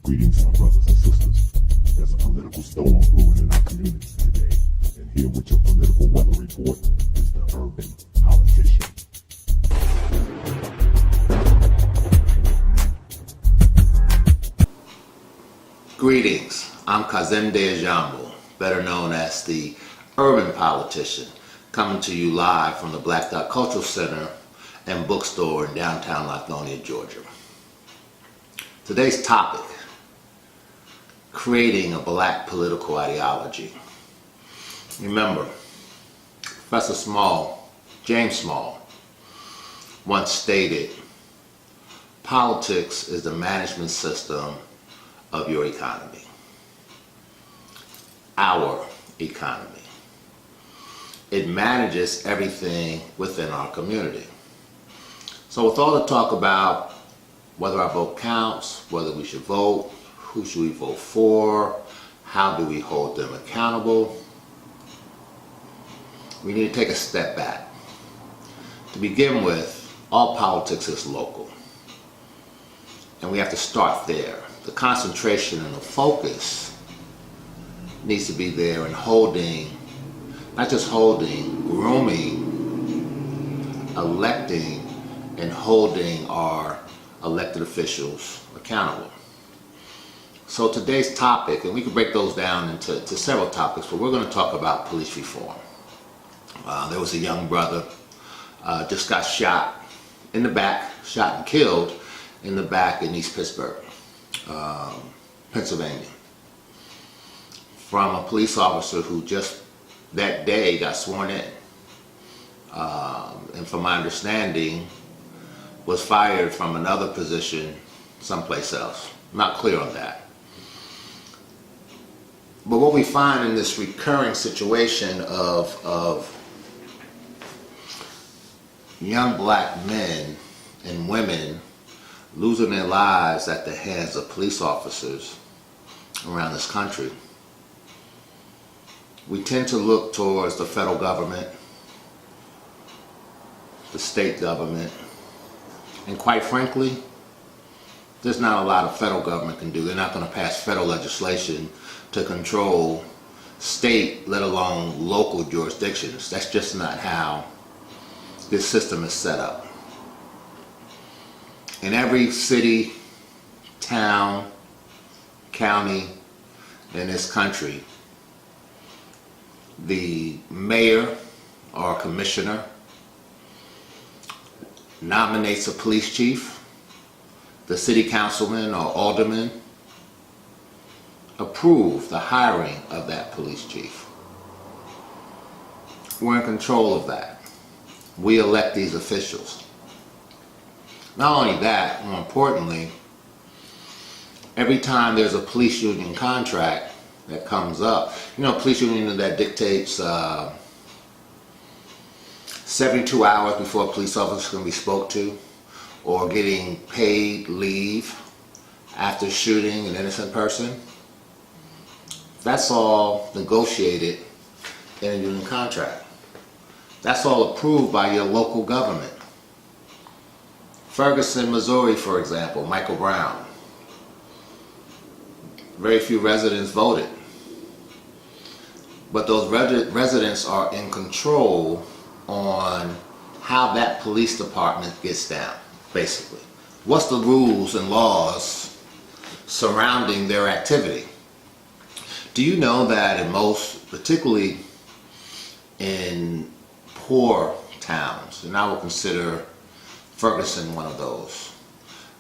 Greetings, my brothers and sisters. There's a political storm brewing in our communities today. And here with your political weather report is the urban politician. Greetings, I'm Kazemde Ajamu, better known as the urban politician, coming to you live from the Black Dot Cultural Center and Bookstore in downtown Lithonia, Georgia. Today's topic: creating a black political ideology. Remember, Professor Small, James Small, once stated, politics is the management system of your economy. Our economy. It manages everything within our community. So with all the talk about whether our vote counts, whether we should vote, who should we vote for, how do we hold them accountable, we need to take a step back. To begin with, all politics is local. And we have to start there. The concentration and the focus needs to be there in holding, not just holding, grooming, electing, and holding our elected officials accountable. So today's topic, and we can break those down into several topics, but we're going to talk about police reform. There was a young brother just got shot in the back, shot and killed in the back in East Pittsburgh, Pennsylvania, from a police officer who just that day got sworn in. And from my understanding, was fired from another position someplace else. I'm not clear on that. But what we find in this recurring situation of young black men and women losing their lives at the hands of police officers around this country, we tend to look towards the federal government, the state government, and quite frankly, there's not a lot of federal government can do. They're not going to pass federal legislation to control state, let alone local jurisdictions. That's just not how this system is set up. In every city, town, county in this country, the mayor or commissioner nominates a police chief, the city councilman or alderman approve the hiring of that police chief. We're in control of that. We elect these officials. Not only that, more importantly, every time there's a police union contract that comes up, police union that dictates 72 hours before a police officer can be spoke to, or getting paid leave after shooting an innocent person. That's all negotiated in a union contract. That's all approved by your local government. Ferguson, Missouri, for example, Michael Brown. Very few residents voted. But those residents are in control on how that police department gets down, basically. What's the rules and laws surrounding their activity? Do you know that in most, particularly in poor towns, and I will consider Ferguson one of those,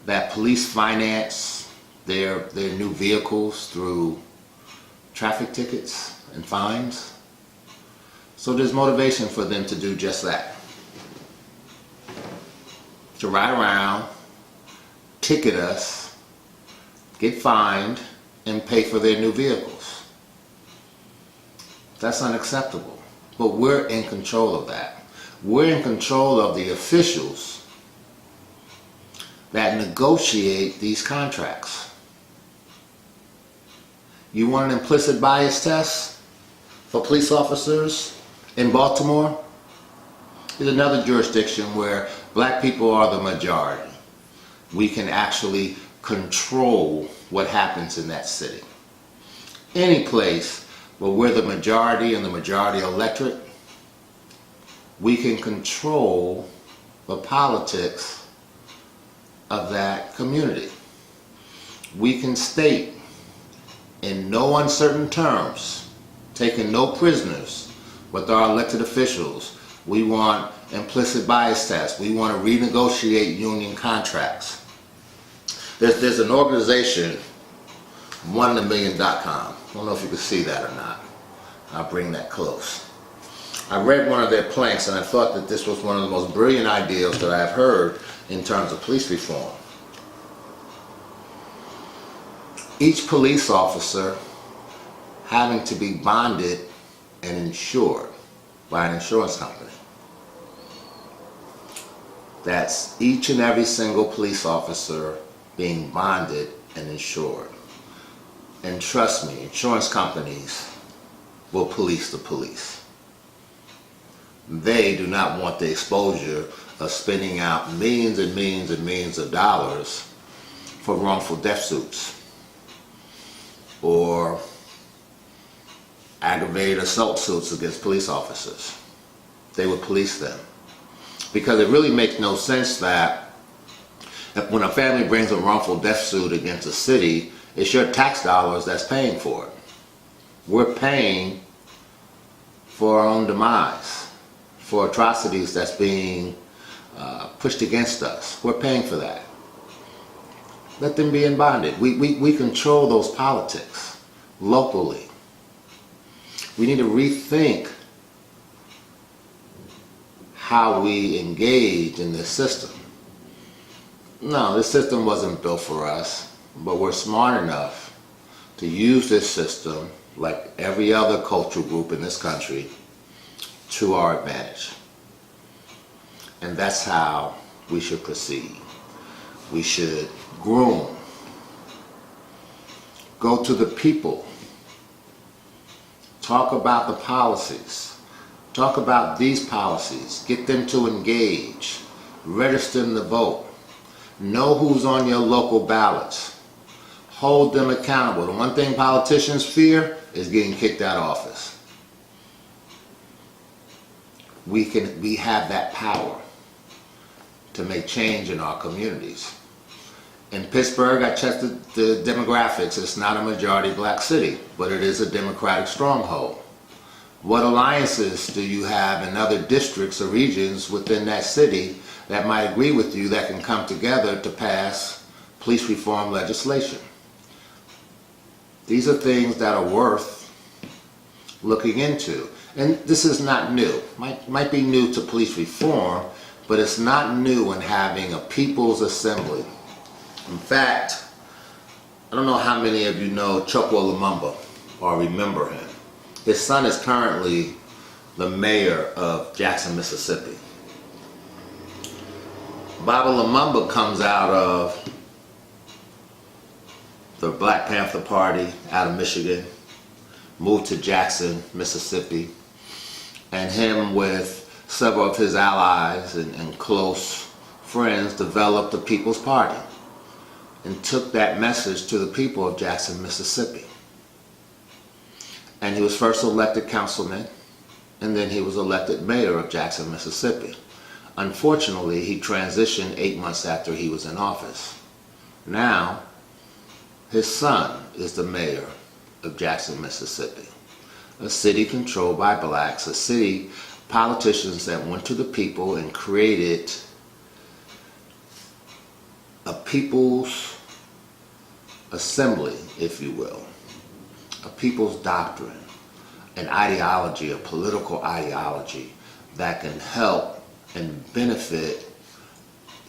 that police finance their new vehicles through traffic tickets and fines? So there's motivation for them to do just that. To ride around, ticket us, get fined, and pay for their new vehicles. That's unacceptable. But we're in control of that. We're in control of the officials that negotiate these contracts. You want an implicit bias test for police officers in Baltimore? Is another jurisdiction where black people are the majority. We can actually control what happens in that city. Any place where we're the majority and the majority electorate, we can control the politics of that community. We can state in no uncertain terms, taking no prisoners with our elected officials, we want implicit bias tests. We want to renegotiate union contracts. There's an organization, oneinamillion.com. I don't know if you can see that or not. I'll bring that close. I read one of their planks and I thought that this was one of the most brilliant ideas that I've heard in terms of police reform. Each police officer having to be bonded and insured by an insurance company. That's each and every single police officer being bonded and insured. And trust me, insurance companies will police the police. They do not want the exposure of spending out millions and millions and millions of dollars for wrongful death suits or aggravated assault suits against police officers. They would police them. Because it really makes no sense that when a family brings a wrongful death suit against a city, it's your tax dollars that's paying for it. We're paying for our own demise, for atrocities that's being pushed against us. We're paying for that. Let them be in bondage. We control those politics locally. We need to rethink how we engage in this system. No, this system wasn't built for us, but we're smart enough to use this system, like every other cultural group in this country, to our advantage. And that's how we should proceed. We should groom, go to the people, talk about the policies, talk about these policies, get them to engage, register them to vote, know who's on your local ballots, hold them accountable. The one thing politicians fear is getting kicked out of office. We have that power to make change in our communities. In Pittsburgh, I checked the demographics. It's not a majority black city, but it is a Democratic stronghold. What alliances do you have in other districts or regions within that city that might agree with you that can come together to pass police reform legislation? These are things that are worth looking into. And this is not new. Might be new to police reform, but it's not new in having a people's assembly. In fact, I don't know how many of you know Chokwe Lumumba or remember him. His son is currently the mayor of Jackson, Mississippi. Baba Lumumba comes out of the Black Panther Party out of Michigan, moved to Jackson, Mississippi, and him with several of his allies and close friends developed the People's Party and took that message to the people of Jackson, Mississippi. And he was first elected councilman, and then he was elected mayor of Jackson, Mississippi. Unfortunately, he transitioned 8 months after he was in office. Now, his son is the mayor of Jackson, Mississippi, a city controlled by blacks, a city politicians that went to the people and created a people's assembly, if you will, a people's doctrine, an ideology, a political ideology that can help and benefit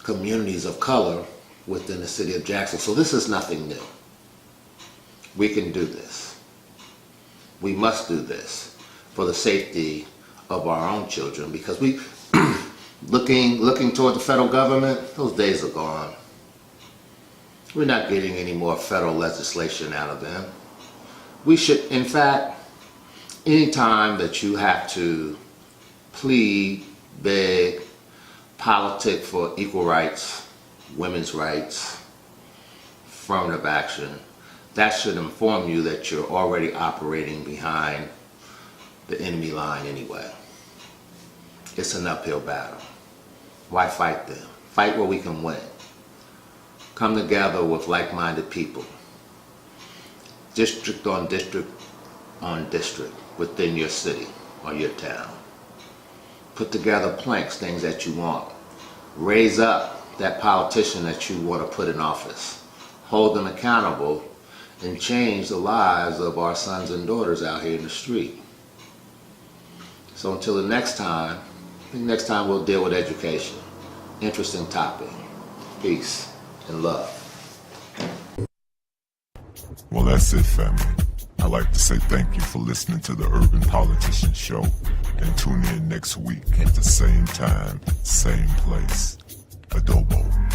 communities of color within the city of Jackson. So this is nothing new. We can do this. We must do this for the safety of our own children, because we looking toward the federal government, those days are gone. We're not getting any more federal legislation out of them. We should, in fact, anytime that you have to plead, beg, politic for equal rights, women's rights, affirmative action, that should inform you that you're already operating behind the enemy line anyway. It's an uphill battle. Why fight them? Fight where we can win. Come together with like-minded people. District on district on district within your city or your town. Put together planks, things that you want. Raise up that politician that you want to put in office. Hold them accountable and change the lives of our sons and daughters out here in the street. So until the next time, I think next time we'll deal with education. Interesting topic. Peace and love. Well, that's it, family. I'd like to say thank you for listening to the Urban Politician Show, and tune in next week at the same time, same place. Adobo.